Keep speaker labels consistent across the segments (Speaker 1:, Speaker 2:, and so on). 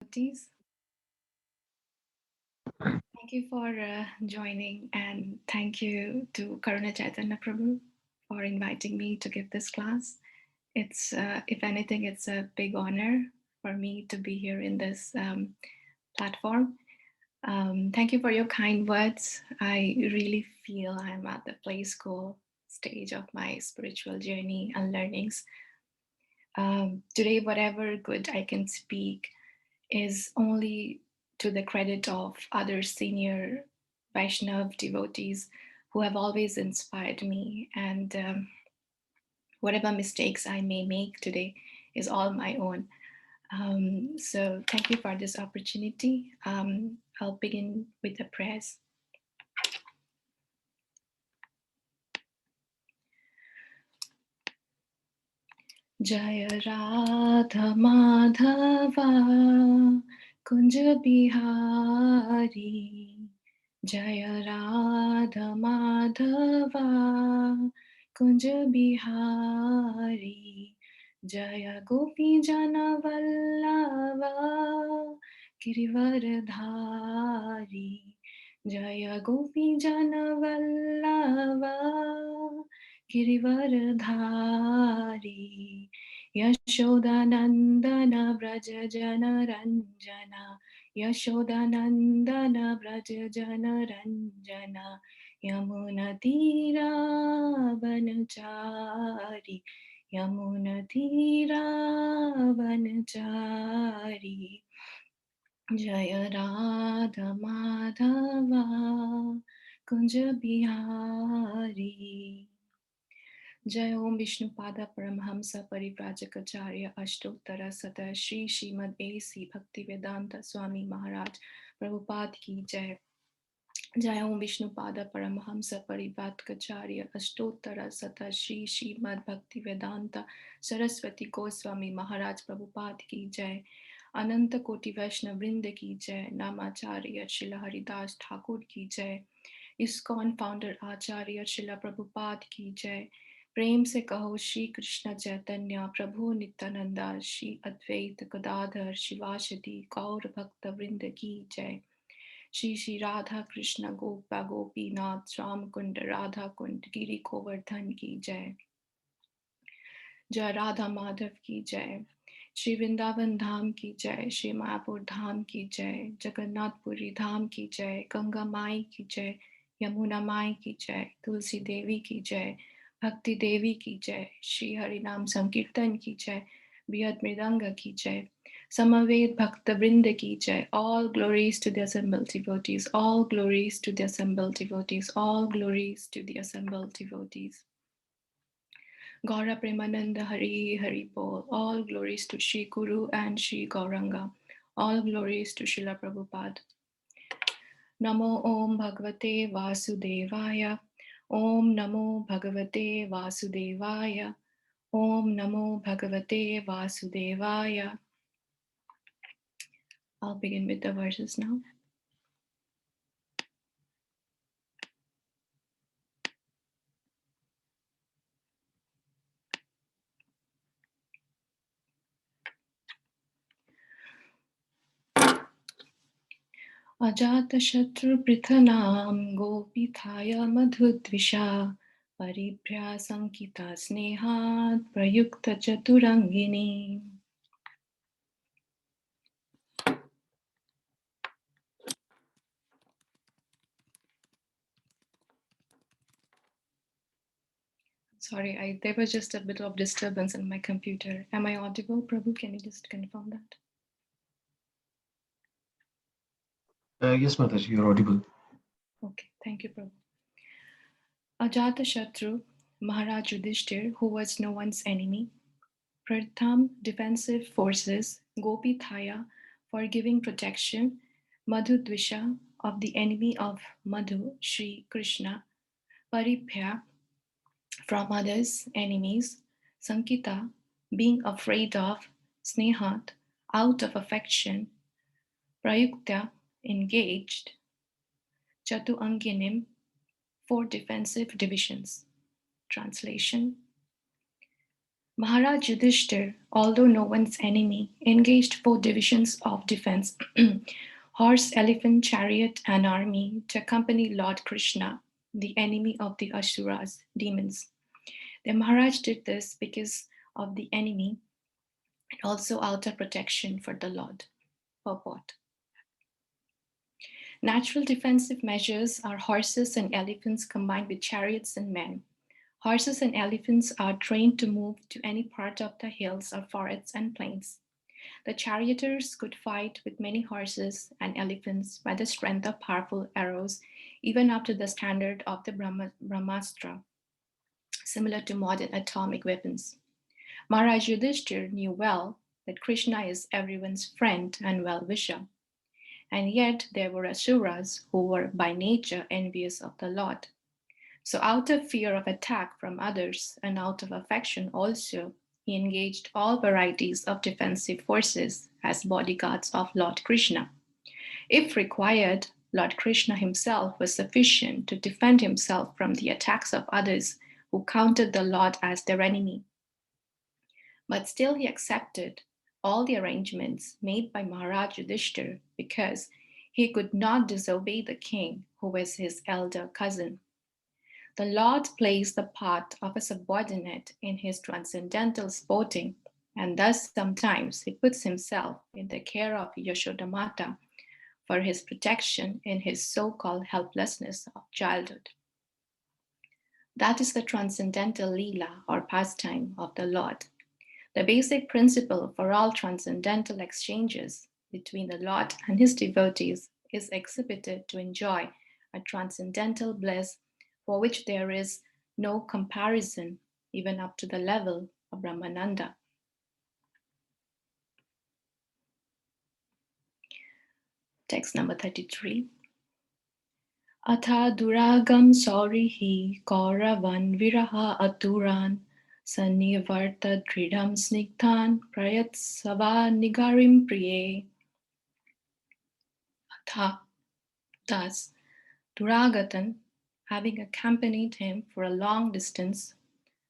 Speaker 1: Devotees. Thank you for joining, and thank you to Karuna Chaitanya Prabhu for inviting me to give this class. It's, if anything, it's a big honor for me to be here in this platform. Thank you for your kind words. I really feel I'm at the play school stage of my spiritual journey and learnings. Today, whatever good I can speak is only to the credit of other senior Vaishnav devotees who have always inspired me. And whatever mistakes I may make today is all my own. So thank you for this opportunity. I'll begin with the prayers. Jaya Radha Madhava Kunja Bihari Jaya Radha Madhava Kunja Bihari Jaya Gopi Jana Vallava Girivaradhari Jaya Gopi Jana Vallava Girivaradhari Yashodanandana Vraja Jana Ranjana Yashodanandana Vraja Jana Ranjana Yamuna Tira Vanachari Yamuna Tira Vanachari Jaya Radha Madhava Kunja Bihari जय ओम विष्णुपाद परमहंस परिव्राजकाचार्य अष्टोत्तर सत Shri Shrimad AC भक्ति वेदांत स्वामी महाराज प्रभुपाद की जय जय ओम विष्णुपाद परमहंस परिव्राजकाचार्य अष्टोत्तर सत श्री श्रीमद भक्ति वेदांत सरस्वती गोस्वामी महाराज प्रभुपाद की जय अनंत कोटि वैष्णव वृंद की जय नामाचार्य श्रील हरिदास ठाकुर की जय इस्कॉन फाउंडर आचार्य श्रील प्रभुपाद की जय प्रेम से कहो श्री कृष्ण चैतन्य प्रभु नित्यानंदा श्री अद्वैत गदाधर शिवाशदि गौर भक्त वृंद की जय श्री श्री राधा कृष्ण गोपा गोपीनाथ श्याम कुंड राधा कुंड गिरी गोवर्धन की जय जय राधा माधव की जय श्री वृंदावन धाम की जय श्री मायापुर धाम की जय जगन्नाथपुरी धाम की जय गंगा माई की जय यमुना माई की जय तुलसी देवी की जय भक्ति देवी की जय श्री हरि नाम संकीर्तन की जय बियद मृदंग की जय समवेत भक्त वृंद की जय all glories to the assembled devotees all glories to the assembled devotees all glories to the assembled devotees Gaura Premananda Hari Hari Bol. All glories to Shri Guru and Shri Gauranga. All glories to Srila Prabhupada. Namo Om Bhagavate Vasudevaya. Om Namo Bhagavate Vasudevaya. Om Namo Bhagavate Vasudevaya. I'll begin with the verses now. Ajatashatruprithanam gopithaya madhudvisha paribhya sankita snehat prayukta chaturangini. Sorry, there was just a bit of disturbance in my computer. Am I audible, Prabhu? Can you just confirm that?
Speaker 2: Yes, Mataji, you're audible.
Speaker 1: Okay, thank you, Prabhu. Ajatashatru, Maharaj Yudhisthira, who was no one's enemy. Pratham, defensive forces. Gopithaya, for giving protection. Madhudvisha, of the enemy of Madhu, Sri Krishna. Paribhya, from others, enemies. Sankita, being afraid of. Snehat, out of affection. Prayukta, engaged. Chatu Anginim, four defensive divisions. Translation. Maharaj Yudhisthira, although no one's enemy, engaged 4 divisions of defense horse, elephant, chariot, and army to accompany Lord Krishna, the enemy of the Asuras, demons. The Maharaj did this because of the enemy and also out of protection for the Lord. Purport. Natural defensive measures are horses and elephants combined with chariots and men. Horses and elephants are trained to move to any part of the hills or forests and plains. The charioteers could fight with many horses and elephants by the strength of powerful arrows, even up to the standard of the Brahmastra, similar to modern atomic weapons. Maharaj Yudhishthir knew well that Krishna is everyone's friend and well-wisher. And yet there were asuras who were by nature envious of the Lord. So out of fear of attack from others and out of affection also, he engaged all varieties of defensive forces as bodyguards of Lord Krishna. If required, Lord Krishna himself was sufficient to defend himself from the attacks of others who counted the Lord as their enemy. But still he accepted all the arrangements made by Maharaj Yudhishthir because he could not disobey the king, who was his elder cousin. The Lord plays the part of a subordinate in his transcendental sporting, and thus sometimes he puts himself in the care of Yashodamata for his protection in his so-called helplessness of childhood. That is the transcendental Leela or pastime of the Lord. The basic principle for all transcendental exchanges between the Lord and his devotees is exhibited to enjoy a transcendental bliss for which there is no comparison, even up to the level of Brahmananda. Text number 33. Atha duragam saurihi kauravan viraha aturan sanivarta dridham snigdhan prayat sava nigarim priye. Atha, thus, Duragatan, having accompanied him for a long distance,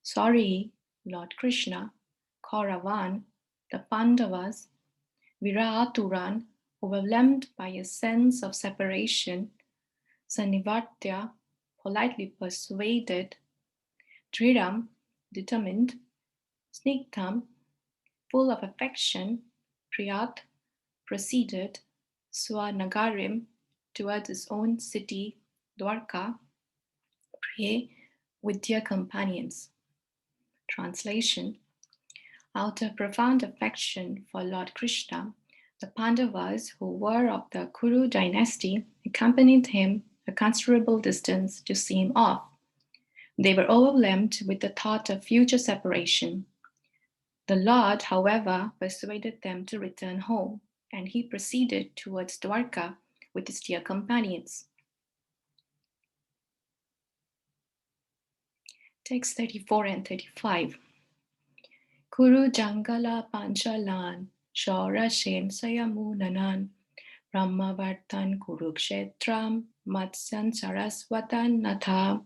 Speaker 1: Sauri, Lord Krishna, Kauravan, the Pandavas, Viraturan, overwhelmed by a sense of separation, Sanivartya, politely persuaded, Dridam, determined, Snigdham, full of affection, Priyat, proceeded, Swanagarim, towards his own city, Dwarka, Priye, with dear companions. Translation. Out of profound affection for Lord Krishna, the Pandavas, who were of the Kuru dynasty, accompanied him a considerable distance to see him off. They were overwhelmed with the thought of future separation. The Lord, however, persuaded them to return home, and he proceeded towards Dwarka with his dear companions. Text 34 and 35. Kuru Jangala Panchalan Shaura Shen Sayamunanan Brahmavartan Kurukshetram Matsyan Saraswatan Natha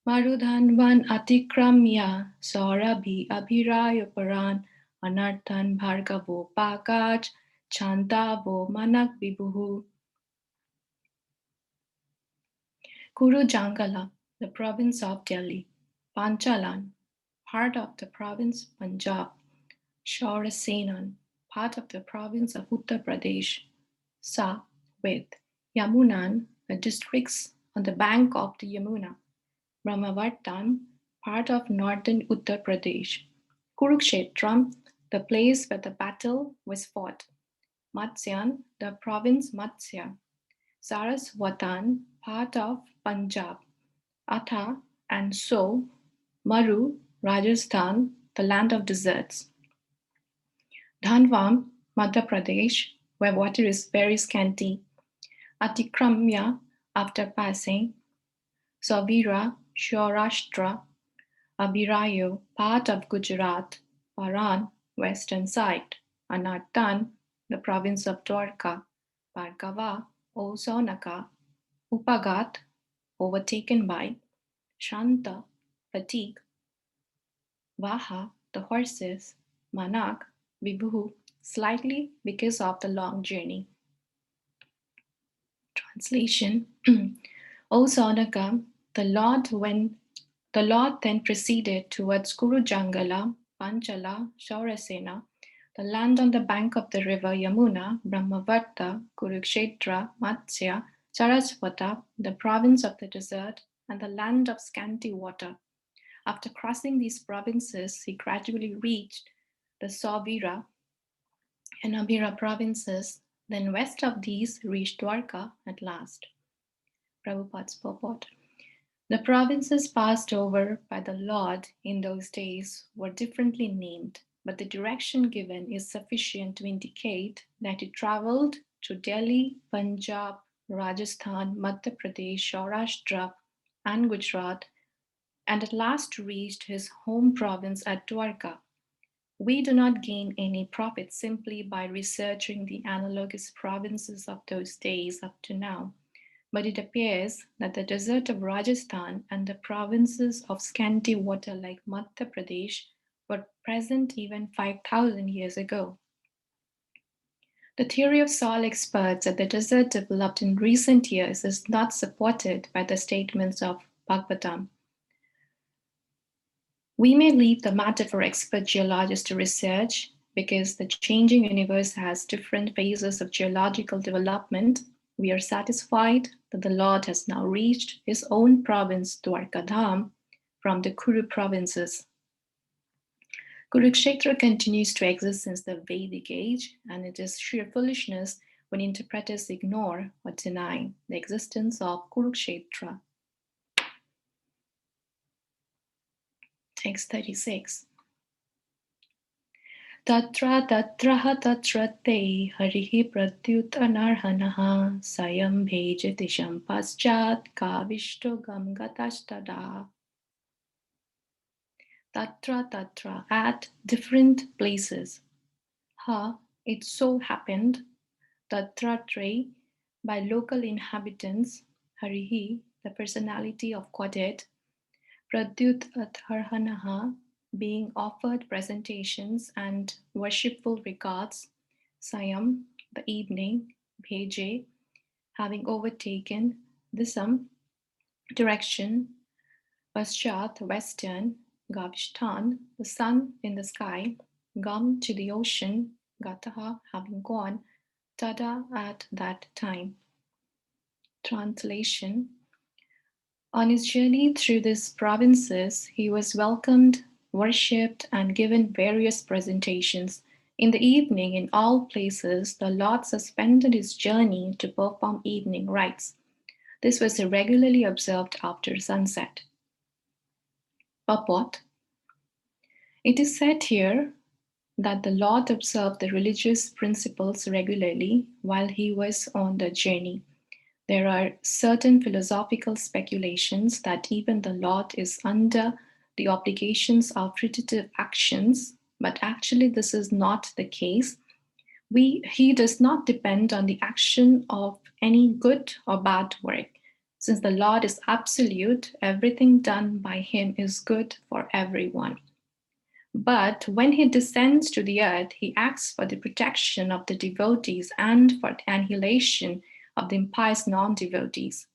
Speaker 1: Marudhanvan Atikramya Saurabhi Abhirayaparan Anarthan Bhargavo Pakaj Chantavo Manak Vibhuhu. Kuru Jangala, the province of Delhi. Panchalan, part of the province Punjab. Shaurasenan, part of the province of Uttar Pradesh. Sa, with Yamunan, the districts on the bank of the Yamuna. Brahmavartan, part of northern Uttar Pradesh. Kurukshetram, the place where the battle was fought. Matsyan, the province Matsya. Saraswatan, part of Punjab. Atha, and so, Maru, Rajasthan, the land of deserts. Dhanvam, Madhya Pradesh, where water is very scanty. Atikramya, after passing. Savira, Saurashtra. Abhirayo, part of Gujarat. Paran, western side. Anartan, the province of Dwarka. Bhargava, O Saunaka. Upagat, overtaken by. Shanta, fatigue. Vaha, the horses, Manak, Vibhu, slightly because of the long journey. Translation. O Saunaka, the Lord then proceeded towards Kuru Jangala, Panchala, Shaurasena, the land on the bank of the river Yamuna, Brahmavarta, Kurukshetra, Matsya, Sarasvata, the province of the desert, and the land of scanty water. After crossing these provinces, he gradually reached the Sauvira and Abhira provinces, then west of these reached Dwarka at last. Prabhupada's purport. The provinces passed over by the Lord in those days were differently named, but the direction given is sufficient to indicate that he traveled to Delhi, Punjab, Rajasthan, Madhya Pradesh, Saurashtra, and Gujarat, and at last reached his home province at Dwarka. We do not gain any profit simply by researching the analogous provinces of those days up to now. But it appears that the desert of Rajasthan and the provinces of scanty water like Madhya Pradesh were present even 5,000 years ago. The theory of soil experts that the desert developed in recent years is not supported by the statements of Bhagavatam. We may leave the matter for expert geologists to research because the changing universe has different phases of geological development. We are satisfied that the Lord has now reached his own province, Dwarkadham, from the Kuru provinces. Kurukshetra continues to exist since the Vedic age, and it is sheer foolishness when interpreters ignore or deny the existence of Kurukshetra. Text 36. Tatra tatraha tatra te harihi pratyut anarhanaha sayam bhejati shampaschat kavishto gamgatastada. Tatra, at different places. Ha, it so happened, Tatratre, by local inhabitants, Harihi, the personality of Godhead, Pradyut Atharhanaha, being offered presentations and worshipful regards, Sayam, the evening, Bheje, having overtaken, Disam, direction, Paschat, western, Gavishtan, the sun in the sky, Gam to the ocean, Gataha, having gone, Tada at that time. Translation. On his journey through these provinces, he was welcomed, worshipped, and given various presentations. In the evening, in all places, the Lord suspended his journey to perform evening rites. This was regularly observed after sunset. Purport. It is said here that the Lord observed the religious principles regularly while he was on the journey. There are certain philosophical speculations that even the Lord is under the obligations of fruitive actions, but actually this is not the case. He does not depend on the action of any good or bad work. Since the Lord is absolute, everything done by him is good for everyone. But when he descends to the earth, he acts for the protection of the devotees and for the annihilation of the impious non-devotees.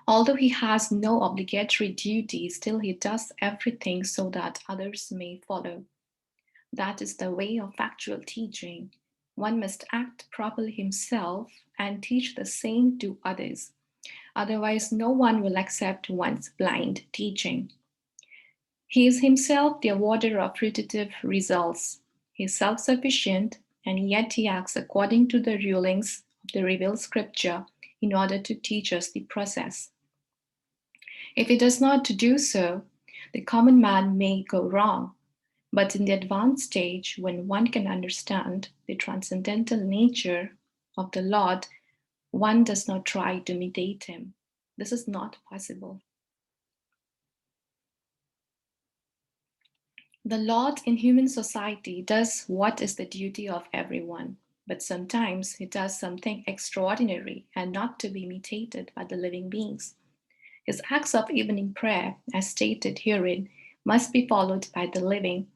Speaker 1: Although he has no obligatory duty, still he does everything so that others may follow. That is the way of factual teaching. One must act properly himself and teach the same to others. Otherwise, no one will accept one's blind teaching. He is himself the awarder of fruitive results. He is self-sufficient, and yet he acts according to the rulings of the revealed scripture in order to teach us the process. If he does not do so, the common man may go wrong. But in the advanced stage, when one can understand the transcendental nature of the Lord, one does not try to imitate him. This is not possible. The Lord in human society does what is the duty of everyone, but sometimes he does something extraordinary and not to be imitated by the living beings. His acts of evening prayer, as stated herein, must be followed by the living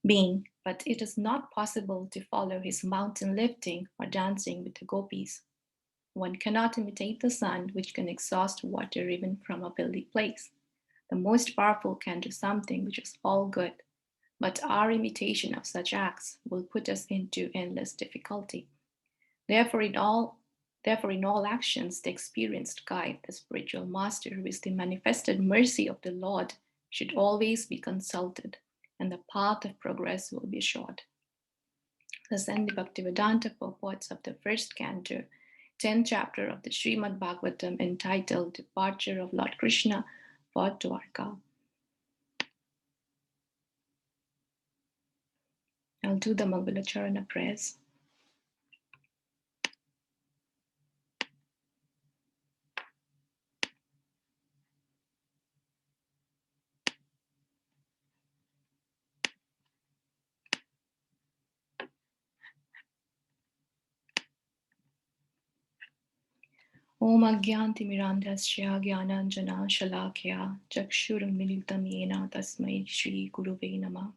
Speaker 1: being, but it is not possible to follow his mountain lifting or dancing with the gopis. One cannot imitate the sun, which can exhaust water even from a filthy place. The most powerful can do something which is all good, but our imitation of such acts will put us into endless difficulty. Therefore, in all actions, the experienced guide, the spiritual master, who is the manifested mercy of the Lord, should always be consulted, and the path of progress will be short. Thus, in the Bhaktivedanta purports of the first canto, 10th chapter of the Srimad Bhagavatam, entitled Departure of Lord Krishna for Dwarka. I'll do the Mangalacharana prayers. Om Agyantimirandasya Gyananjana Shalakya Chakshurmilitam Yena Tasmai Shri Guruve Namah.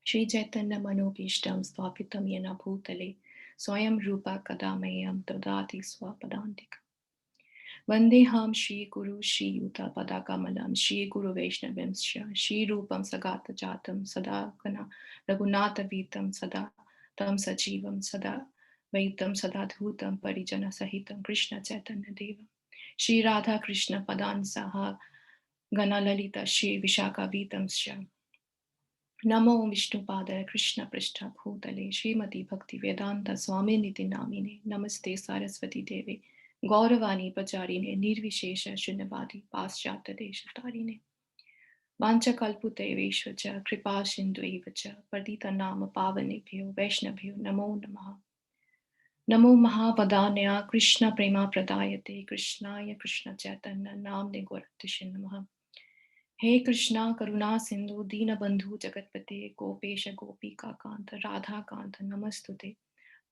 Speaker 1: Shri Chaitanya Manobishtam Sthapitam Yena Bhutale Swayam Rupa Kadamayam Dadati Swapadantika. Vandeham Shri Guru Shri Yuta Padakamalam Shri Guru Vaishnavimsya Shri Rupam Sagata Jatam Sadakana Raghunatha Vitam Sada Tam Sajivam Sada Vaitam Sadadhutam Parijana Sahitam Krishna Chaitanya Deva Shri Radha Krishna Padan Saha Gana Lalita Shri Vishaka Vitam Sya Namo Vishnu Padaya Krishna Prishta Bhutale Srimati Bhakti Vedanta Swami Niti Namine Namaste Saraswati Devi Gauravani Pacharine Nirvishesha Shunyavadi Paschata Deshatarine Vancha Kalputeveshvacha Kripa Sindhuevacha Pardita Nama Pavanebhyo Vaishnavyo Namo Namaha Namo Mahavadanya Krishna Prema Pradayate Krishnaya Krishna Chaitanya Namne Gauratishin Namaha He Krishna Karuna Sindhu Dina Bandhu Jagatpate Gopesha Gopika Kanta Radha Kanta Namastute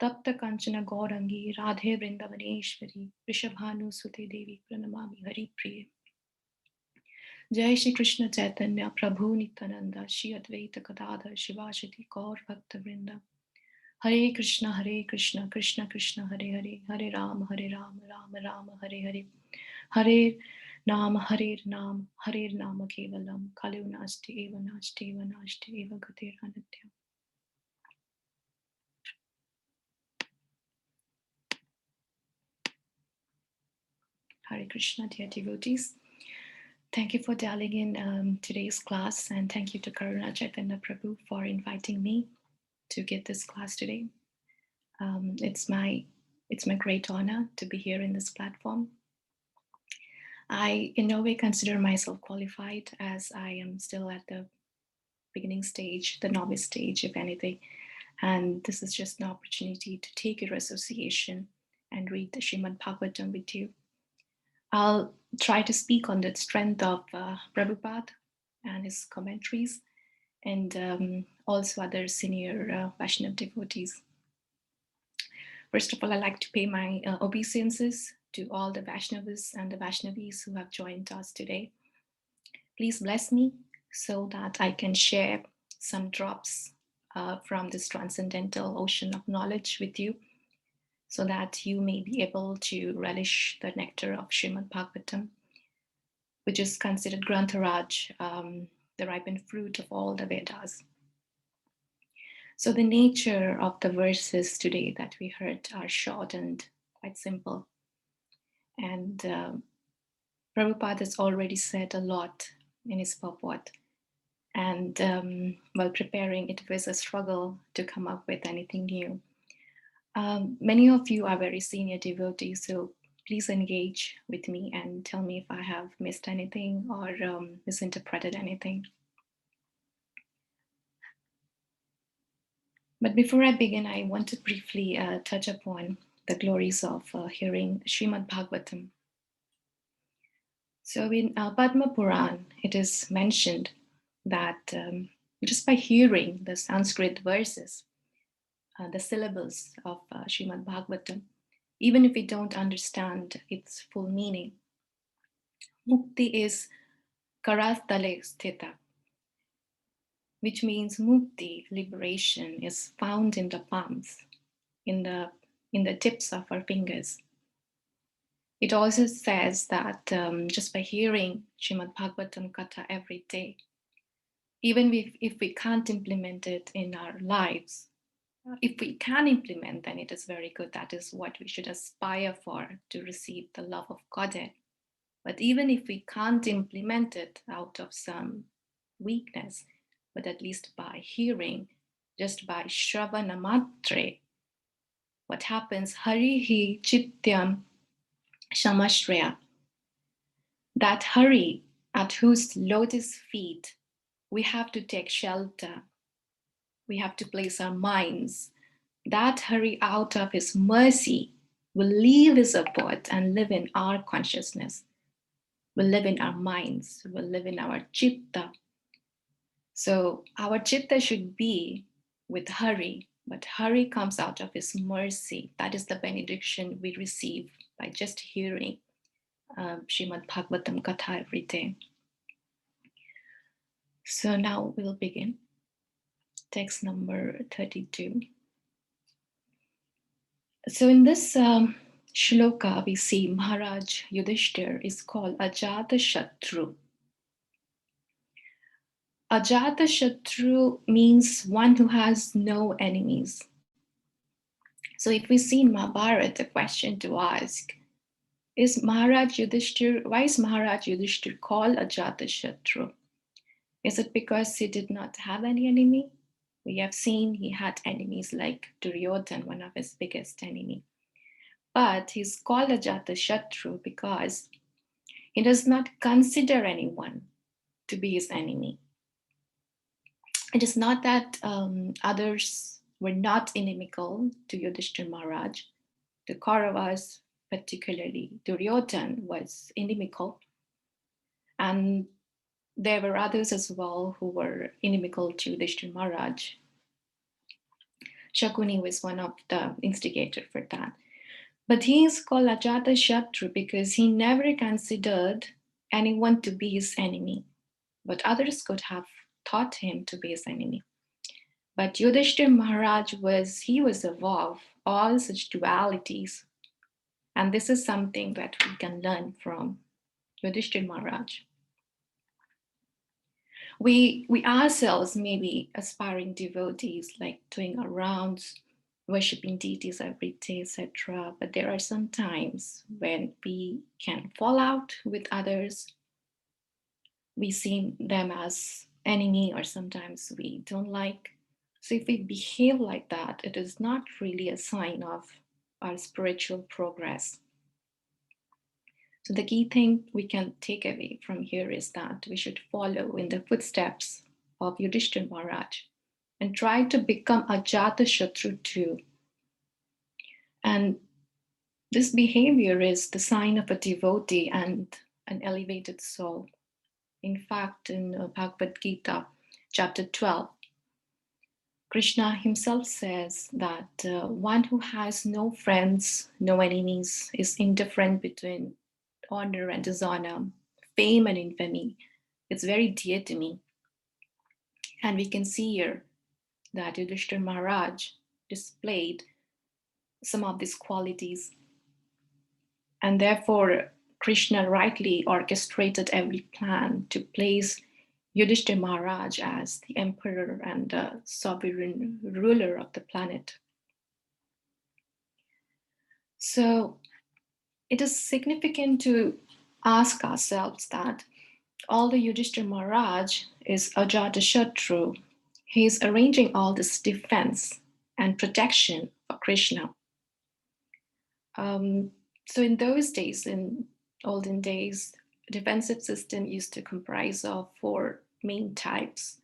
Speaker 1: Tapta Kanchana Gaurangi Radhe Vrindavaneshwari Rishabhanu Sute Devi Pranamami Hari Priye Jai Shri Krishna Chaitanya Prabhu Nityananda Shri Advaita Gadadhar Shivashiti Gaur Bhakta Vrinda Hare Krishna Krishna Krishna Hare Hare Hare Ram Ram Ram Hare Hare Hare Nam Hare Nam Kevalam Kalu Nasti Eva Gatir Anitya. Hare Krishna, dear devotees. Thank you for dialing in today's class, and thank you to Karuna Chaitanya Prabhu for inviting me to give this class today. It's my great honor to be here in this platform. I in no way consider myself qualified, as I am still at the beginning stage, the novice stage, if anything. And this is just an opportunity to take your association and read the Srimad Bhagavatam with you. I'll try to speak on the strength of Prabhupada and his commentaries, and also other senior Vaishnava devotees. First of all, I'd like to pay my obeisances to all the Vaishnavas and the Vaishnavis who have joined us today. Please bless me so that I can share some drops from this transcendental ocean of knowledge with you, so that you may be able to relish the nectar of Srimad Bhagavatam, which is considered Grantharaj, the ripened fruit of all the Vedas. So the nature of the verses today that we heard are short and quite simple. And Prabhupada has already said a lot in his purport. And while preparing, it was a struggle to come up with anything new. Many of you are very senior devotees, so please engage with me and tell me if I have missed anything or misinterpreted anything. But before I begin, I want to briefly touch upon the glories of hearing Srimad Bhagavatam. So in Padma Puran, it is mentioned that just by hearing the Sanskrit verses, the syllables of Srimad Bhagavatam, even if we don't understand its full meaning, mukti is karatale sthita. which means mukti, liberation, is found in the palms, in the tips of our fingers. It also says that just by hearing Srimad Bhagavatam Katha every day, even if we can't implement it in our lives, if we can implement, then it is very good. That is what we should aspire for, to receive the love of Godhead. But even if we can't implement it out of some weakness, but at least by hearing, just by Shravana Matre, what happens? Harihi Chityam Shamashreya. That Hari, at whose lotus feet we have to take shelter, we have to place our minds, that Hari, out of his mercy, will leave his abode and live in our consciousness, will live in our minds, will live in our chitta. So our chitta should be with Hari, but Hari comes out of his mercy. That is the benediction we receive by just hearing Srimad Bhagavatam Katha every day. So now we'll begin. Text number 32. So in this shloka, we see Maharaj Yudhisthira is called Ajata Shatru. Ajata Shatru means one who has no enemies. So if we see in Mahabharata, a question to ask is Maharaj Yudhisthira, why is Maharaj Yudhisthira called Ajata Shatru? Is it because he did not have any enemy? We have seen he had enemies like Duryodhan, one of his biggest enemies. But he's called Ajata Shatru because he does not consider anyone to be his enemy. It is not that others were not inimical to Yudhishthira Maharaj. The Kauravas, particularly Duryodhan, was inimical. And there were others as well who were inimical to Yudhishthira Maharaj. Shakuni was one of the instigators for that. But he is called Ajata Shatru because he never considered anyone to be his enemy. But others could have thought him to be his enemy. But Yudhishthira Maharaj was above all such dualities. And this is something that we can learn from Yudhishthira Maharaj. We ourselves may be aspiring devotees, like doing our rounds, worshipping deities every day, etc. But there are some times when we can fall out with others. We see them as enemy, or sometimes we don't like. So if we behave like that, it is not really a sign of our spiritual progress. So the key thing we can take away from here is that we should follow in the footsteps of Yudhishthira Maharaj and try to become Ajata Shatru too. And this behavior is the sign of a devotee and an elevated soul. In fact, in Bhagavad Gita, chapter 12, Krishna himself says that one who has no friends, no enemies, is indifferent between honor and dishonor, fame and infamy. It's very dear to me. And we can see here that Yudhishthira Maharaj displayed some of these qualities. And therefore, Krishna rightly orchestrated every plan to place Yudhishthira Maharaj as the emperor and the sovereign ruler of the planet. So it is significant to ask ourselves that although Yudhishthira Maharaj is Ajata Shatru, he is arranging all this defense and protection for Krishna. So in those days, in olden days, defensive system used to comprise of 4 main types.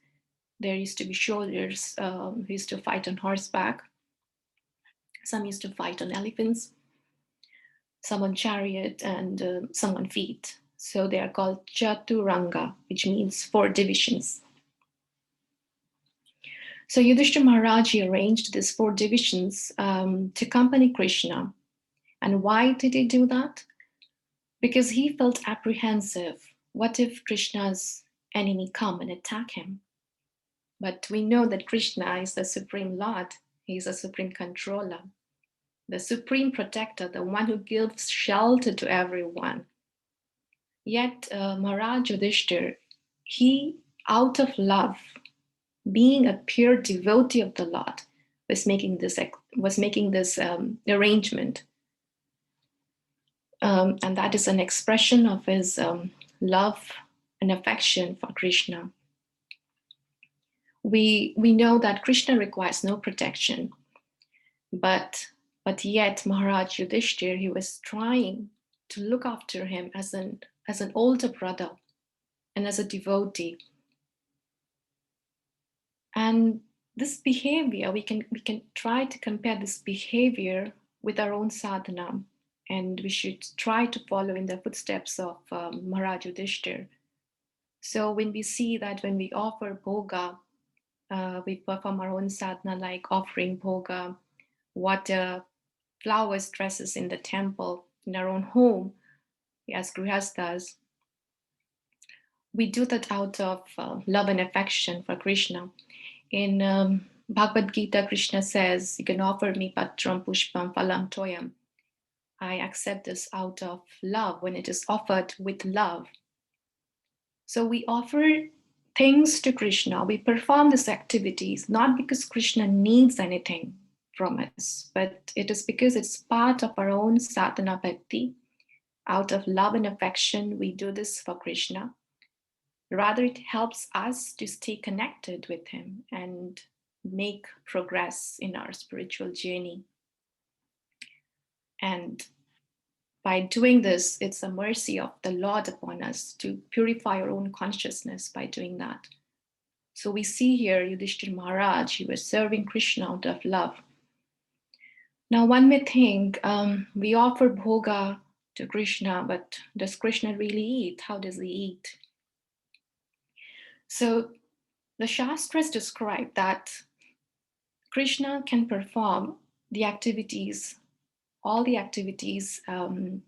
Speaker 1: There used to be soldiers who used to fight on horseback. Some used to fight on elephants, some on chariot, and some on feet. So they are called Chaturanga, which means 4 divisions. So Yudhishthira Maharaj arranged these 4 divisions to accompany Krishna. And why did he do that? Because he felt apprehensive. What if Krishna's enemy come and attack him? But we know that Krishna is the Supreme Lord. He is a Supreme Controller, the Supreme Protector, the one who gives shelter to everyone. Yet Maharaj Yudhisthira, he, out of love, being a pure devotee of the Lord, was making this arrangement, and that is an expression of his love and affection for Krishna. We know that Krishna requires no protection, but yet Maharaj Yudhisthira, he was trying to look after him as an older brother and as a devotee. And this behavior, we can try to compare this behavior with our own sadhana, and we should try to follow in the footsteps of Maharaj Yudhisthira. So when we see that when we offer bhoga, we perform our own sadhana, like offering bhoga, water, flowers, dresses in the temple, in our own home, as grihasthas. We do that out of love and affection for Krishna. In Bhagavad Gita, Krishna says, you can offer me patram pushpam phalam toyam. I accept this out of love, when it is offered with love. So we offer things to Krishna. We perform these activities not because Krishna needs anything from us, but it is because it's part of our own sadhana bhakti. Out of love and affection, we do this for Krishna. Rather, it helps us to stay connected with him and make progress in our spiritual journey. And by doing this, it's a mercy of the Lord upon us to purify our own consciousness by doing that. So we see here Yudhisthira Maharaj, he was serving Krishna out of love. Now one may think, we offer bhoga to Krishna, but does Krishna really eat? How does he eat? So the Shastras describe that Krishna can perform the activities, all the activities from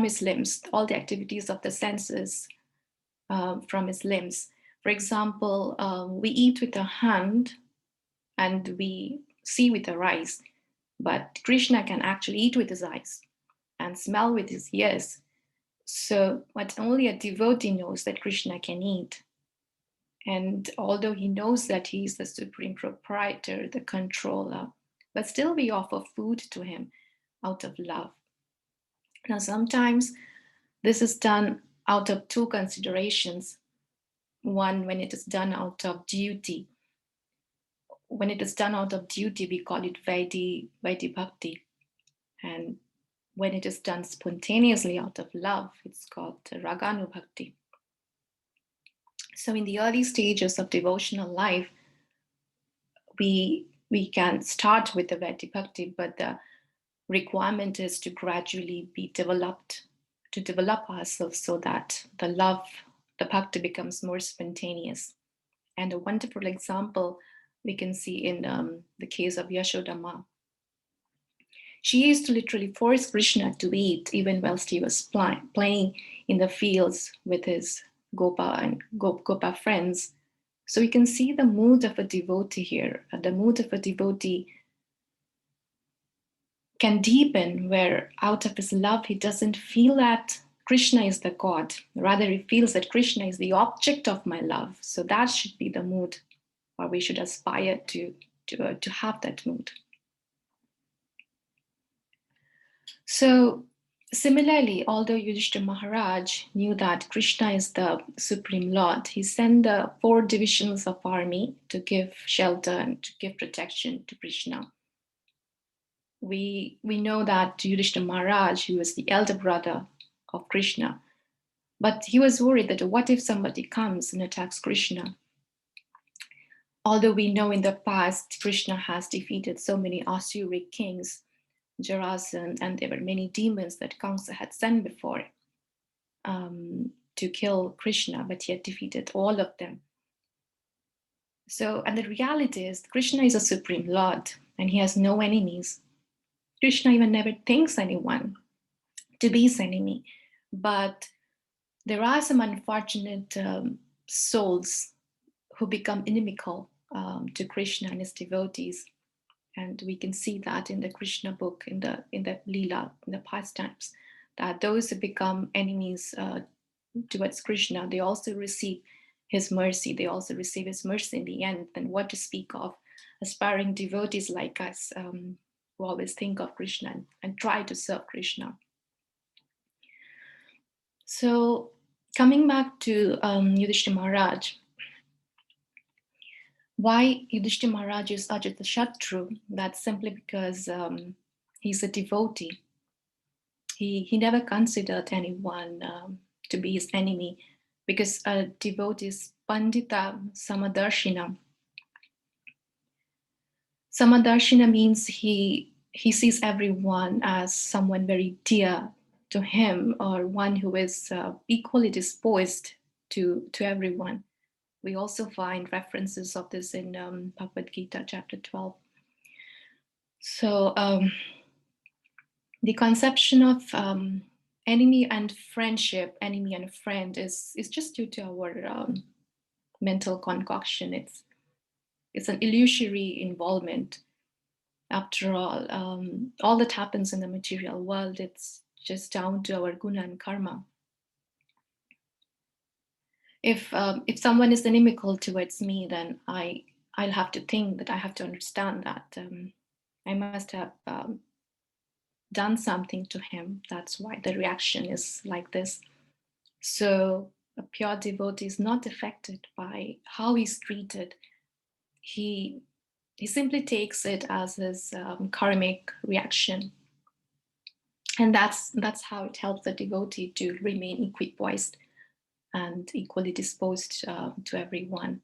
Speaker 1: his limbs, all the activities of the senses from his limbs. For example, we eat with our hand and we see with our eyes, but Krishna can actually eat with his eyes and smell with his ears. So, but only a devotee knows that Krishna can eat. And although he knows that he is the supreme proprietor, the controller, but still we offer food to him out of love. Now, sometimes this is done out of two considerations. One, when it is done out of duty. When it is done out of duty, we call it Vaidhi Bhakti. And when it is done spontaneously out of love, it's called Raganu Bhakti. So in the early stages of devotional life, we can start with the Vaidhi Bhakti, but the requirement is to gradually be developed, to develop ourselves so that the love, the Bhakti becomes more spontaneous. And a wonderful example we can see in the case of Yashoda. She used to literally force Krishna to eat even whilst he was playing in the fields with his Gopa and Gopa friends. So we can see the mood of a devotee here. The mood of a devotee can deepen where out of his love he doesn't feel that Krishna is the God. Rather, he feels that Krishna is the object of my love. So that should be the mood, or we should aspire to have that mood. So similarly, although Yudhisthira Maharaj knew that Krishna is the Supreme Lord, he sent the 4 divisions of army to give shelter and to give protection to Krishna. We know that Yudhisthira Maharaj, he was the elder brother of Krishna, but he was worried that what if somebody comes and attacks Krishna? Although we know in the past Krishna has defeated so many Asuric kings, Jarasandha, and there were many demons that Kamsa had sent before to kill Krishna, but he had defeated all of them. So, and the reality is Krishna is a Supreme Lord and he has no enemies. Krishna even never thinks anyone to be his enemy. But there are some unfortunate souls who become inimical to Krishna and his devotees. And we can see that in the Krishna book, in the Leela, in the pastimes, that those who become enemies towards Krishna, they also receive his mercy. They also receive his mercy in the end. Then what to speak of aspiring devotees like us, who always think of Krishna and try to serve Krishna. So coming back to Yudhisthira Maharaj, why Yudhishthira Maharaj is Ajita Shatru? That's simply because he's a devotee. He never considered anyone to be his enemy, because a devotee is Pandita Samadarshina. Samadarshina means he sees everyone as someone very dear to him, or one who is equally disposed to everyone. We also find references of this in Bhagavad Gita, chapter 12. So the conception of enemy and friendship, enemy and friend, is just due to our mental concoction. It's an illusory involvement. After all that happens in the material world, it's just down to our guna and karma. If someone is inimical towards me, then I'll have to think that I have to understand that I must have done something to him. That's why the reaction is like this. So a pure devotee is not affected by how he's treated. He simply takes it as his karmic reaction, and that's how it helps the devotee to remain equipoised and equally disposed to everyone.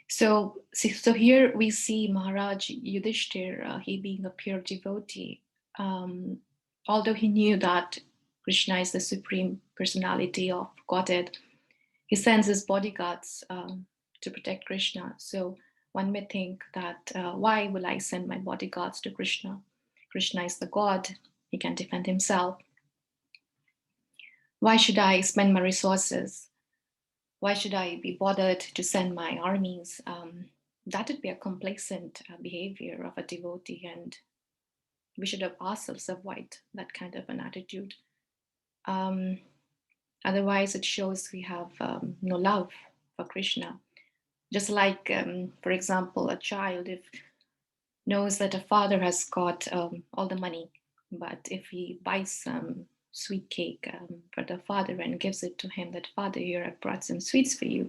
Speaker 1: So here we see Maharaj Yudhishthir, he being a pure devotee, although he knew that Krishna is the supreme personality of Godhead, he sends his bodyguards to protect Krishna. So one may think that why will I send my bodyguards to Krishna? Krishna is the God, he can defend himself. Why should I spend my resources? Why should I be bothered to send my armies? That would be a complacent behavior of a devotee, and we should have ourselves avoid that kind of an attitude. Otherwise, it shows we have no love for Krishna. Just like, for example, a child, if knows that a father has got all the money, but if he buys some sweet cake for the father and gives it to him, that father, here I brought some sweets for you.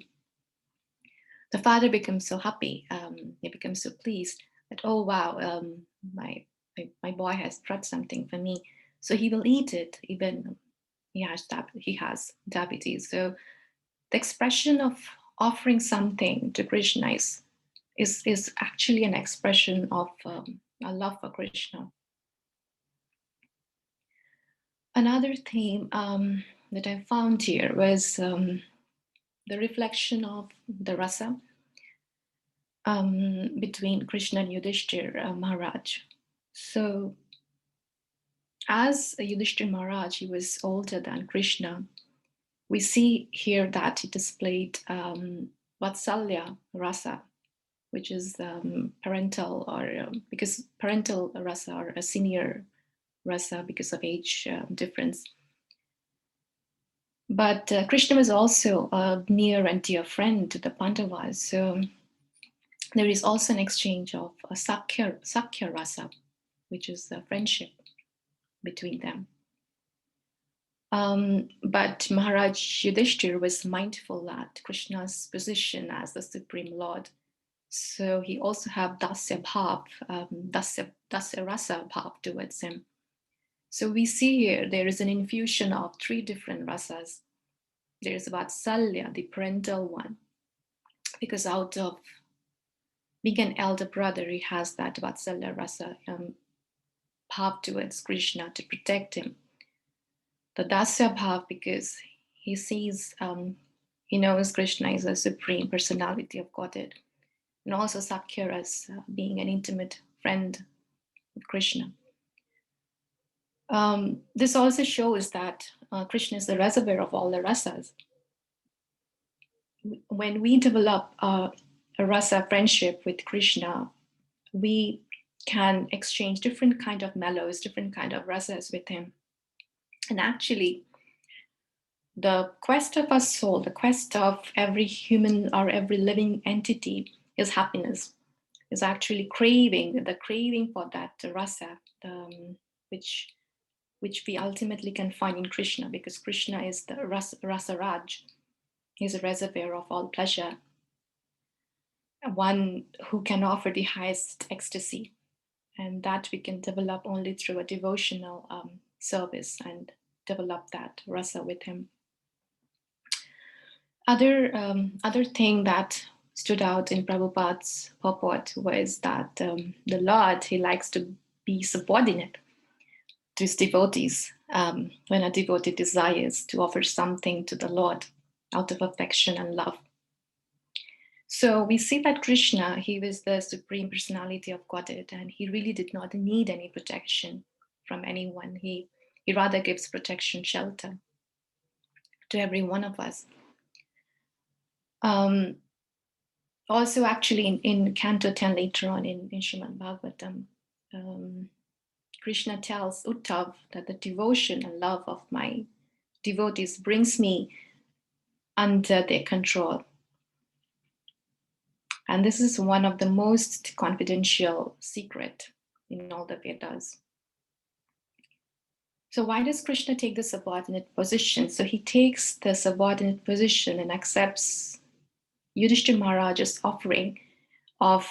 Speaker 1: The father becomes so happy, he becomes so pleased that, oh wow, my boy has brought something for me, so he will eat it even he has diabetes. So the expression of offering something to Krishna is actually an expression of a love for Krishna. Another theme that I found here was the reflection of the rasa between Krishna and Yudhishthira Maharaj. So as Yudhishthira Maharaj, he was older than Krishna, we see here that he displayed Vatsalya rasa, which is parental, or because parental rasa, or a senior rasa because of age difference. But Krishna was also a near and dear friend to the Pandavas. So there is also an exchange of a Sakya rasa, which is a friendship between them. But Maharaj Yudhishthir was mindful that Krishna's position as the Supreme Lord. So he also have dasya bhav, dasya rasa bhav towards him. So we see here there is an infusion of three different rasas. There is Vatsalya, the parental one, because out of being an elder brother, he has that Vatsalya rasa bhav towards Krishna to protect him. The dasya bhav, because he sees, he knows Krishna is a supreme personality of Godhead, and also Sakya as being an intimate friend of Krishna. This also shows that Krishna is the reservoir of all the rasas. when we develop a rasa friendship with Krishna, we can exchange different kind of mellows, different kind of rasas with him. And actually, the quest of our soul, the quest of every human or every living entity is happiness, is actually the craving for that rasa, which we ultimately can find in Krishna, because Krishna is the rasa Raj. He's a reservoir of all pleasure, one who can offer the highest ecstasy, and that we can develop only through a devotional service and develop that rasa with him. Other thing that stood out in Prabhupada's purport was that the Lord, he likes to be subordinate to his devotees. When a devotee desires to offer something to the Lord out of affection and love. So we see that Krishna, he was the supreme personality of Godhead, and he really did not need any protection from anyone. He rather gives protection, shelter to every one of us. Also, actually, in Canto 10 later on in Srimad Bhagavatam, Krishna tells Uddhav that the devotion and love of my devotees brings me under their control. And this is one of the most confidential secret in all the Vedas. So why does Krishna take the subordinate position? So he takes the subordinate position and accepts Yudhisthira Maharaja's offering of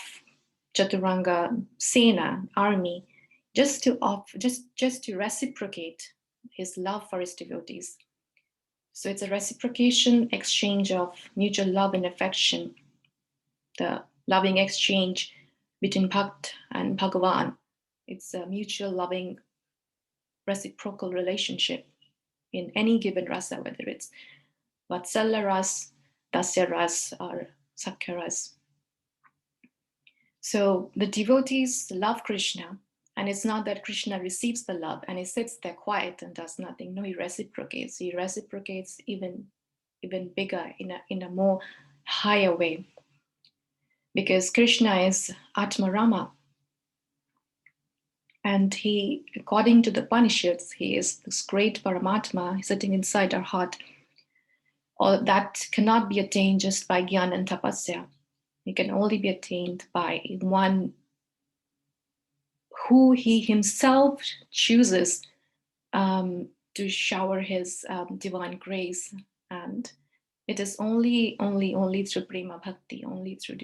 Speaker 1: Chaturanga Sena army just to reciprocate his love for his devotees. So it's a reciprocation exchange of mutual love and affection, the loving exchange between Bhakt and Bhagavan. It's a mutual loving reciprocal relationship in any given rasa, whether it's Vatsala ras, Dasya ras, or Sakhya ras. So the devotees love Krishna, and it's not that Krishna receives the love and he sits there quiet and does nothing. No, he reciprocates. He reciprocates even bigger in a more higher way, because Krishna is Atma Rama, and he, according to the Upanishads, he is this great Paramatma sitting inside our heart. All that cannot be attained just by Gyan and Tapasya. It can only be attained by one who he himself chooses to shower his divine grace. And it is only through prema bhakti, only through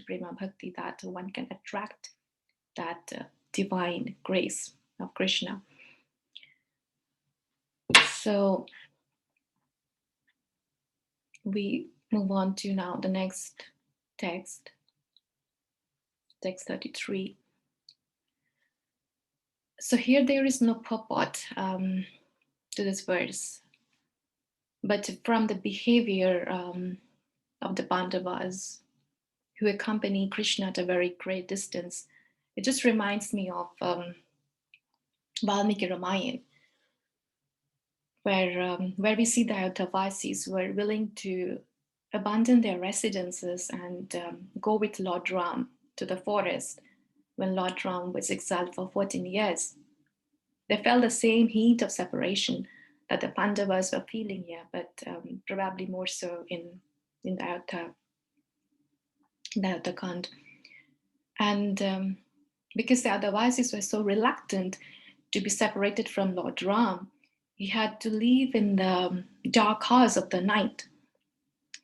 Speaker 1: prema bhakti that one can attract that divine grace of Krishna. So we move on to now the next text 33. So here there is no purport to this verse, but from the behavior of the Pandavas who accompany Krishna at a very great distance, it just reminds me of Valmiki Ramayana, where we see the Ayodhavasis were willing to abandon their residences and go with Lord Ram to the forest when Lord Ram was exiled for 14 years. They felt the same heat of separation that the Pandavas were feeling here, but probably more so in the Ayodhya Kand. And because the Ayodhavasis were so reluctant to be separated from Lord Ram, he had to leave in the dark hours of the night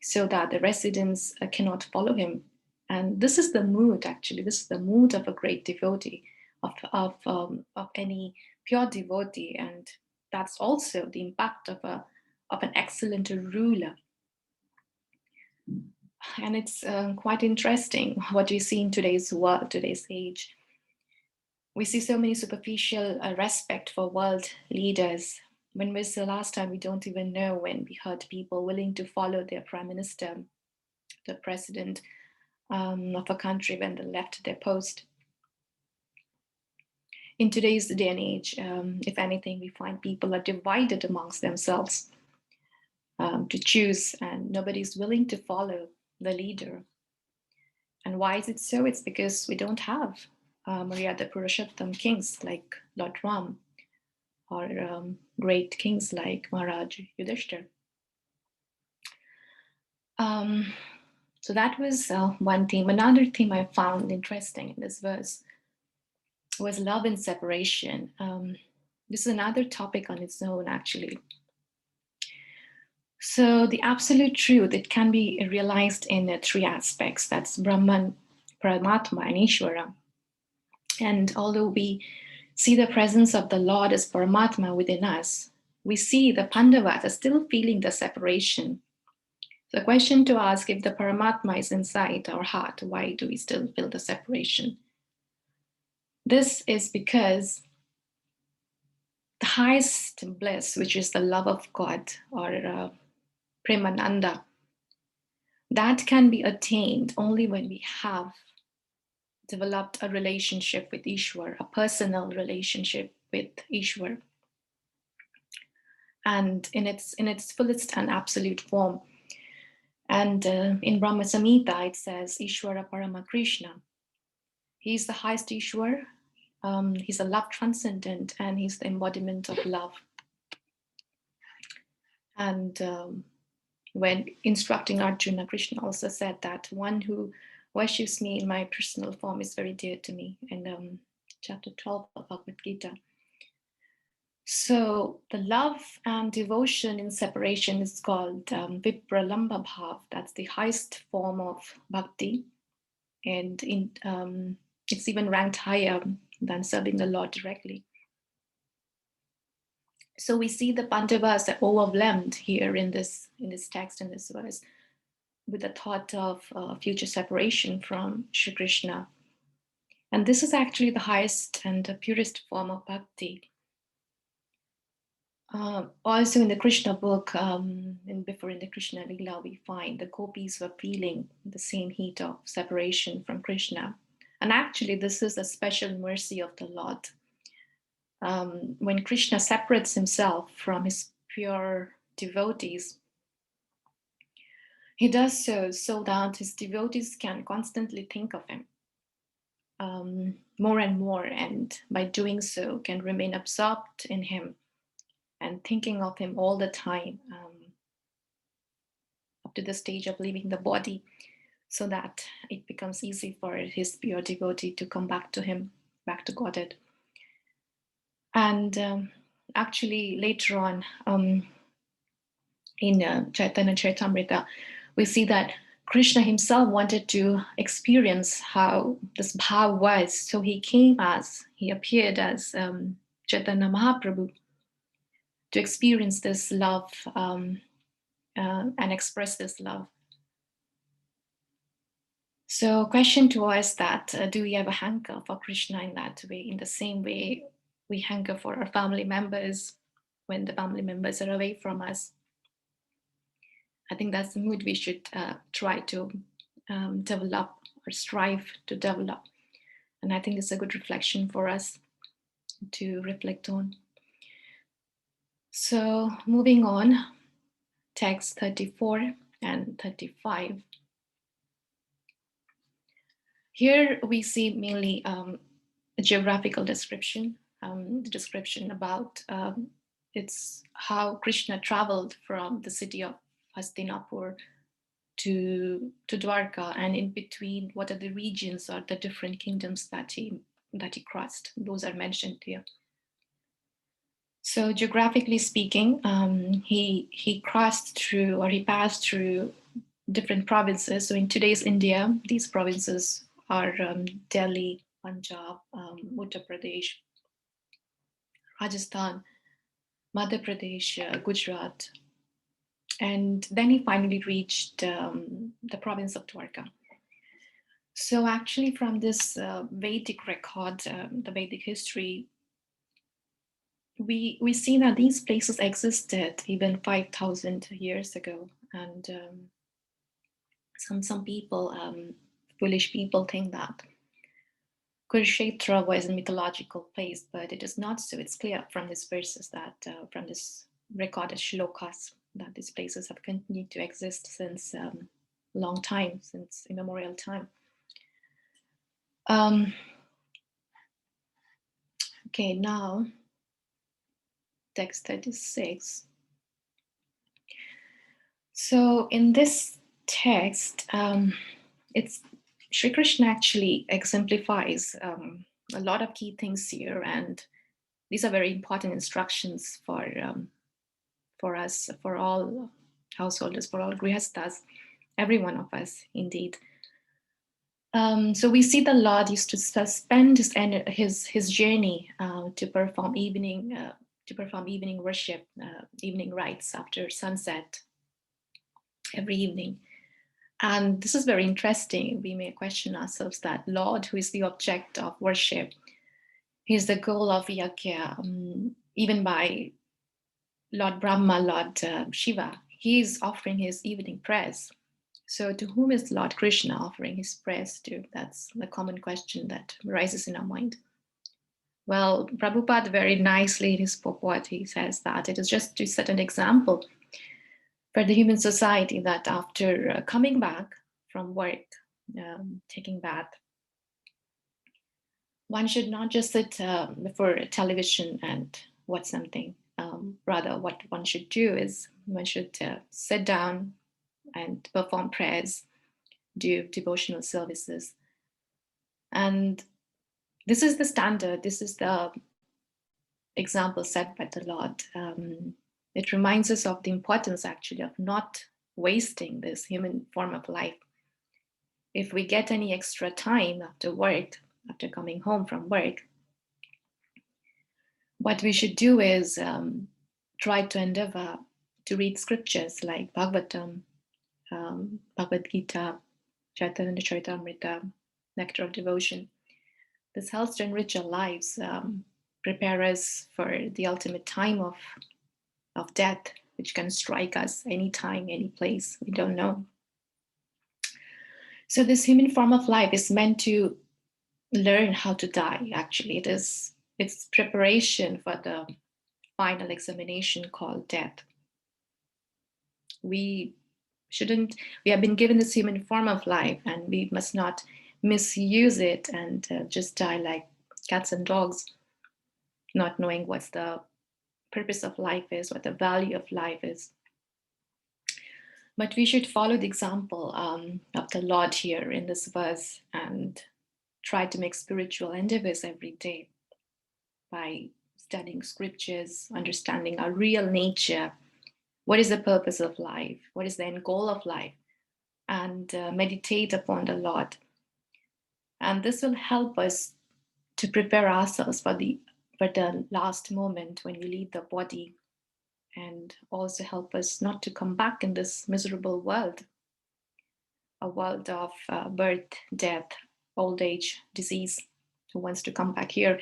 Speaker 1: so that the residents cannot follow him. And this is the mood, actually. This is the mood of a great devotee, of any pure devotee, and that's also the impact of an excellent ruler. And it's quite interesting what we see in today's world, today's age. We see so many superficial respect for world leaders. When was the last time? We don't even know when we heard people willing to follow their prime minister, the president of a country, when they left their post. In today's day and age, if anything, we find people are divided amongst themselves. to choose, and nobody's willing to follow the leader. And why is it so? It's because we don't have Maryada Purushottam kings like Lord Ram, or great kings like Maharaj Yudhisthira. So that was one theme. Another theme I found interesting in this verse was love and separation. This is another topic on its own, actually. So the absolute truth, it can be realized in three aspects. That's Brahman, Paramatma, and Ishvara. And although we see the presence of the Lord as Paramatma within us, we see the Pandavas are still feeling the separation. The question to ask, if the Paramatma is inside our heart, why do we still feel the separation? This is because the highest bliss, which is the love of God, or Premananda, that can be attained only when we have developed a relationship with Ishwar, a personal relationship with Ishwar, and in its fullest and absolute form. And in Brahma Samhita, it says Ishwara Parama Krishna. He's the highest Ishwar. He's a love transcendent, and he's the embodiment of love. And when instructing Arjuna, Krishna also said that one who worships me in my personal form is very dear to me, in chapter 12 of Bhagavad Gita. So the love and devotion in separation is called Vipralamba Bhav. That's the highest form of bhakti. And it's even ranked higher than serving the Lord directly. So we see the Pandavas are overwhelmed here in this text, in this verse, with the thought of future separation from Shri Krishna. And this is actually the highest and the purest form of bhakti. Also in the Krishna book, and before in the Krishna Lila, we find the gopis were feeling the same heat of separation from Krishna. And actually, this is a special mercy of the Lord. When Krishna separates himself from his pure devotees, he does so that his devotees can constantly think of him more and more, and by doing so can remain absorbed in him and thinking of him all the time, up to the stage of leaving the body, so that it becomes easy for his pure devotee to come back to him, back to Godhead. And actually later on, in Chaitanya Charitamrita, we see that Krishna himself wanted to experience how this bhav was. So he appeared as Chaitanya Mahaprabhu to experience this love and express this love. So question to us that, do we have a hanker for Krishna in that way, in the same way we hanker for our family members when the family members are away from us? I think that's the mood we should try to develop or strive to develop. And I think it's a good reflection for us to reflect on. So moving on, text 34 and 35. Here we see mainly a geographical description, the description about it's how Krishna traveled from the city of Hastinapur to Dwarka, and in between, what are the regions or the different kingdoms that he crossed. Those are mentioned here. So geographically speaking, he crossed through, or he passed through different provinces. So in today's India, these provinces are Delhi, Punjab, Uttar Pradesh, Rajasthan, Madhya Pradesh, Gujarat. And then he finally reached the province of Dwarka. So actually from this Vedic record, the Vedic history, we see that these places existed even 5,000 years ago. And some people, foolish people, think that Kurukshetra was a mythological place, but it is not so. It's clear from these verses that, from this recorded shlokas, that these places have continued to exist since long time, since immemorial time. Okay, now text 36. So in this text, it's Sri Krishna actually exemplifies a lot of key things here, and these are very important instructions for us, for all householders, for all grihasthas, every one of us, indeed. So we see the Lord used to suspend his journey to perform evening worship, evening rites after sunset every evening. And this is very interesting. We may question ourselves that Lord, who is the object of worship, he is the goal of yajna, even by Lord Brahma, Lord Shiva. He is offering his evening prayers. So to whom is Lord Krishna offering his prayers to? That's the common question that arises in our mind. Well, Prabhupada very nicely in his purport, he says that it is just to set an example for the human society that after coming back from work, taking bath, one should not just sit before a television and watch something. Rather, what one should do is one should sit down and perform prayers, do devotional services. And this is the standard, this is the example set by the Lord. It reminds us of the importance actually of not wasting this human form of life. If we get any extra time after work, after coming home from work, what we should do is try to endeavor to read scriptures like Bhagavatam, Bhagavad Gita, Chaitanya Charitamrita, Nectar of Devotion. This helps to enrich our lives, prepare us for the ultimate time of death, which can strike us anytime, any place, we don't know. So this human form of life is meant to learn how to die, actually. It's preparation for the final examination called death. We have been given this human form of life, and we must not misuse it and just die like cats and dogs, not knowing what's the purpose of life is, what the value of life is. But we should follow the example of the Lord here in this verse and try to make spiritual endeavors every day by studying scriptures, understanding our real nature. What is the purpose of life? What is the end goal of life? And meditate upon the Lord. And this will help us to prepare ourselves for the last moment when we leave the body, and also help us not to come back in this miserable world, a world of birth, death, old age, disease, who wants to come back here,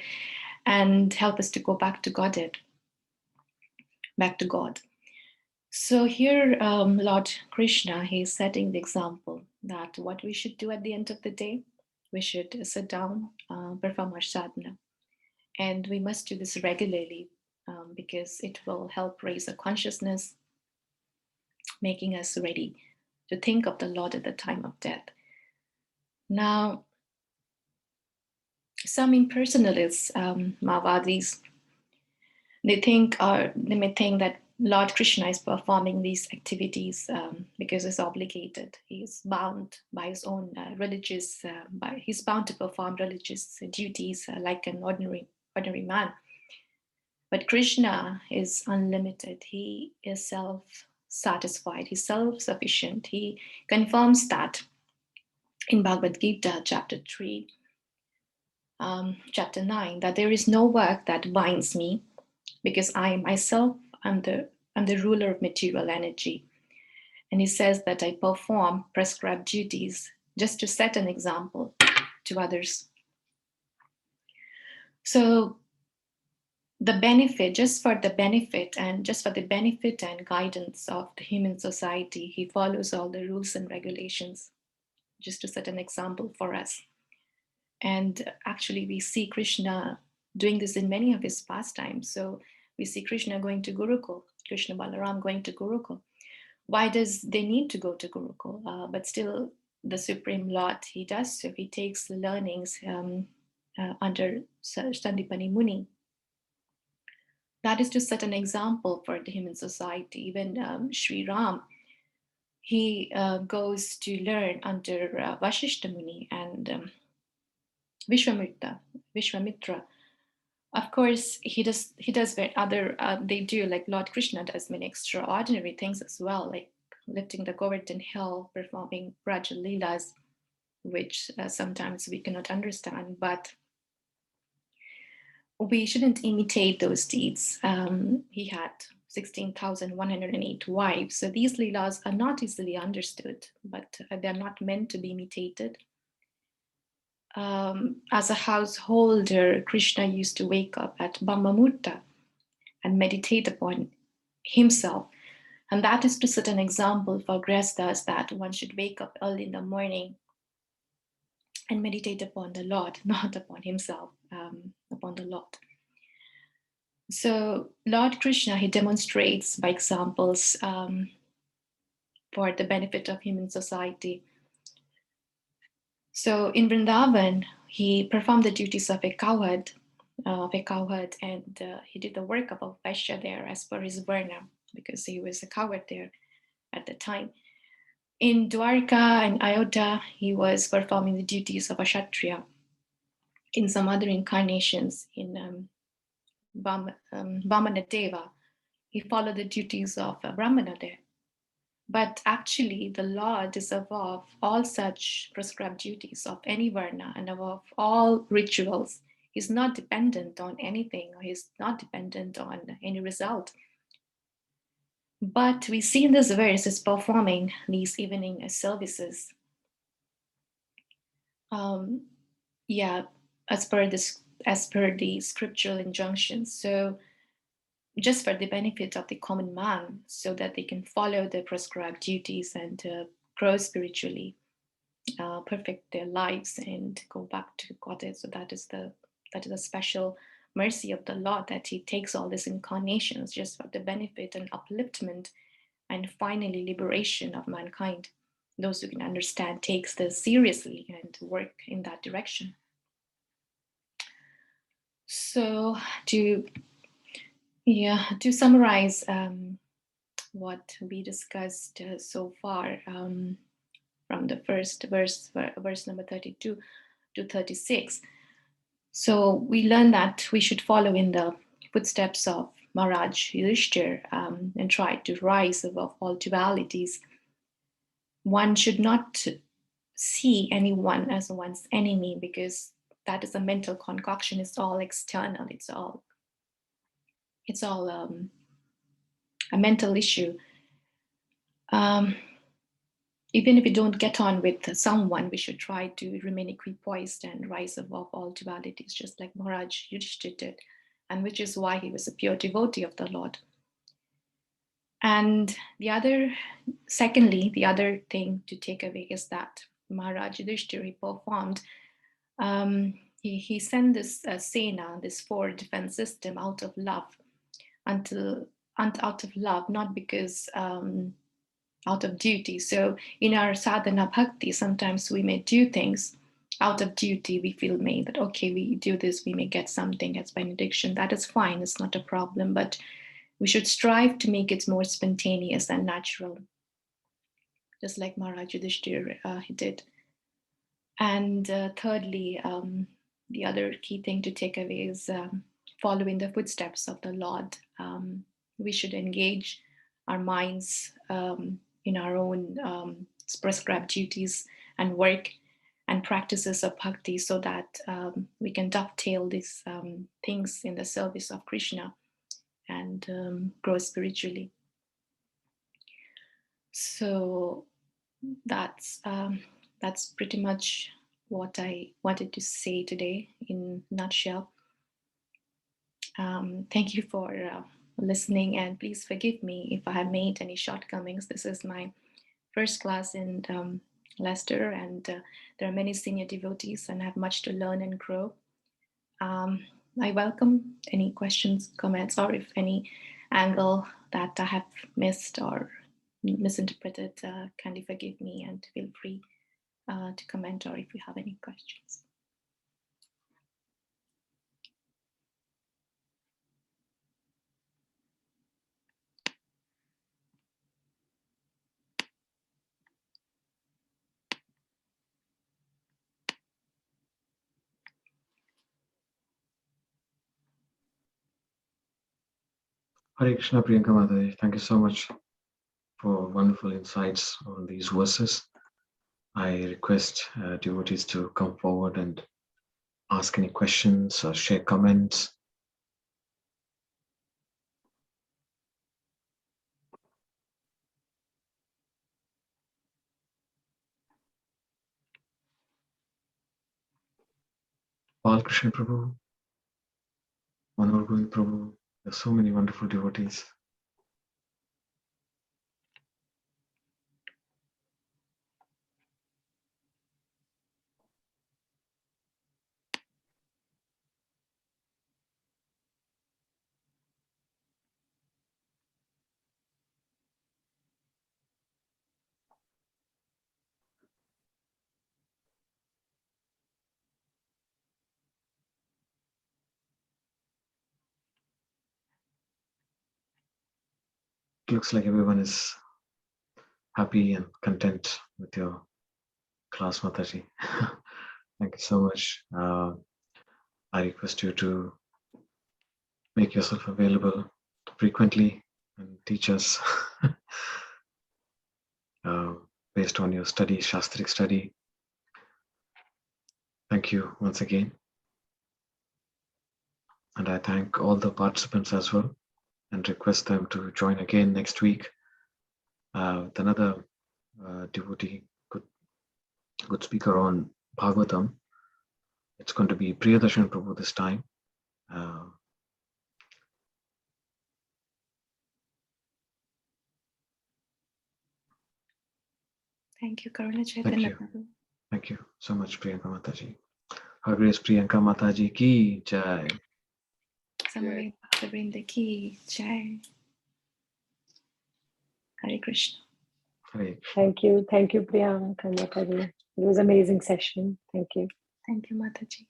Speaker 1: and help us to go back to Godhead, back to God. So here, Lord Krishna, he's setting the example that what we should do at the end of the day, we should sit down, perform our sadhana. And we must do this regularly because it will help raise a consciousness, making us ready to think of the Lord at the time of death. Now, some impersonalists, Mahavadis, they may think that Lord Krishna is performing these activities because he's obligated. He's bound by his own he's bound to perform religious duties like an ordinary man. But Krishna is unlimited. He is self-satisfied. He's self-sufficient. He confirms that in Bhagavad Gita, chapter 3, chapter 9, that there is no work that binds me, because I myself am the ruler of material energy. And he says that I perform prescribed duties just to set an example to others. So the benefit, just for the benefit and guidance of the human society, he follows all the rules and regulations just to set an example for us. And actually, we see Krishna doing this in many of his pastimes. So we see Krishna going to Gurukul Krishna Balaram going to Gurukul. Why does they need to go to Gurukul? But still, the Supreme Lord, he does so. He takes the learnings under Sandipani Muni. That is to set an example for the human society. Even Sri Ram, he goes to learn under Vashishta Muni and Vishwamitra. Of course, he does very other. They do, like Lord Krishna does many extraordinary things as well, like lifting the Govardhan hill, performing Raja Leelas, which sometimes we cannot understand. But we shouldn't imitate those deeds. He had 16,108 wives. So these Leelas are not easily understood, but they're not meant to be imitated. As a householder, Krishna used to wake up at Brahmamurta and meditate upon himself. And that is to set an example for Grihasthas that one should wake up early in the morning and meditate upon the Lord, not upon himself, upon the Lord. So Lord Krishna, he demonstrates by examples for the benefit of human society. So in Vrindavan, he performed the duties of a cowherd, and he did the work of a Vaishya there as per his varna, because he was a cowherd there at the time. In Dwarka and Ayodhya, he was performing the duties of a Kshatriya. In some other incarnations, in Vamanadeva, he followed the duties of Brahmana there. But actually, the Lord is above all such prescribed duties of any varna and above all rituals. He's not dependent on anything, or he's not dependent on any result. But we see in this verse is performing these evening services. As per the scriptural injunctions. So just for the benefit of the common man, so that they can follow the prescribed duties and grow spiritually, perfect their lives, and go back to Godhead. So that is a special mercy of the Lord, that He takes all these incarnations just for the benefit and upliftment, and finally liberation of mankind. Those who can understand takes this seriously and work in that direction. So to summarize what we discussed so far, from the first verse number 32 to 36. So we learned that we should follow in the footsteps of Maharaj Yudhisthira and try to rise above all dualities. One should not see anyone as one's enemy, because that is a mental concoction. It's all external. It's all a mental issue. Even if we don't get on with someone, we should try to remain equipoised and rise above all dualities, just like Maharaj Yudhishthira did, and which is why he was a pure devotee of the Lord. And the other thing to take away is that Maharaj Yudhishthira performed, he sent this Sena, this forward defense system, out of love, not because out of duty. So in our sadhana bhakti, sometimes we may do things out of duty. We feel that, okay, we do this, we may get something as benediction. That is fine, it's not a problem, but we should strive to make it more spontaneous and natural, just like Maharaj Yudhishthira he did. And thirdly, the other key thing to take away is following the footsteps of the Lord. We should engage our minds in our own prescribed duties and work and practices of bhakti, so that we can dovetail these things in the service of Krishna and grow spiritually. So that's pretty much what I wanted to say today in a nutshell. Thank you for listening, and please forgive me if I have made any shortcomings. This is my first class in Leicester, and there are many senior devotees, and I have much to learn and grow. I welcome any questions, comments, or if any angle that I have missed or misinterpreted, kindly forgive me and feel free to comment or if you have any questions.
Speaker 2: Hare Krishna, Priyanka Mataji. Thank you so much for wonderful insights on these verses. I request devotees to come forward and ask any questions or share comments. Bal Krishna Prabhu, Manor Govind Prabhu, there's so many wonderful devotees. It looks like everyone is happy and content with your class, Mataji. Thank you so much. I request you to make yourself available frequently and teach us based on your study, Shastric study. Thank you once again. And I thank all the participants as well and request them to join again next week with another devotee, good speaker on Bhagavatam. It's going to be Priyadarshan Prabhu this time.
Speaker 1: Thank you, Karuna Chaitanya Prabhu.
Speaker 2: Thank you so much, Priyanka Mataji. Her Grace Priyanka Mataji ki jai.
Speaker 1: Samaveta Bhaktavrinda ki jai. Hare Krishna.
Speaker 2: Hare.
Speaker 3: Thank you, Priyanka Mataji. It was an amazing session. Thank you.
Speaker 1: Thank you, Mataji.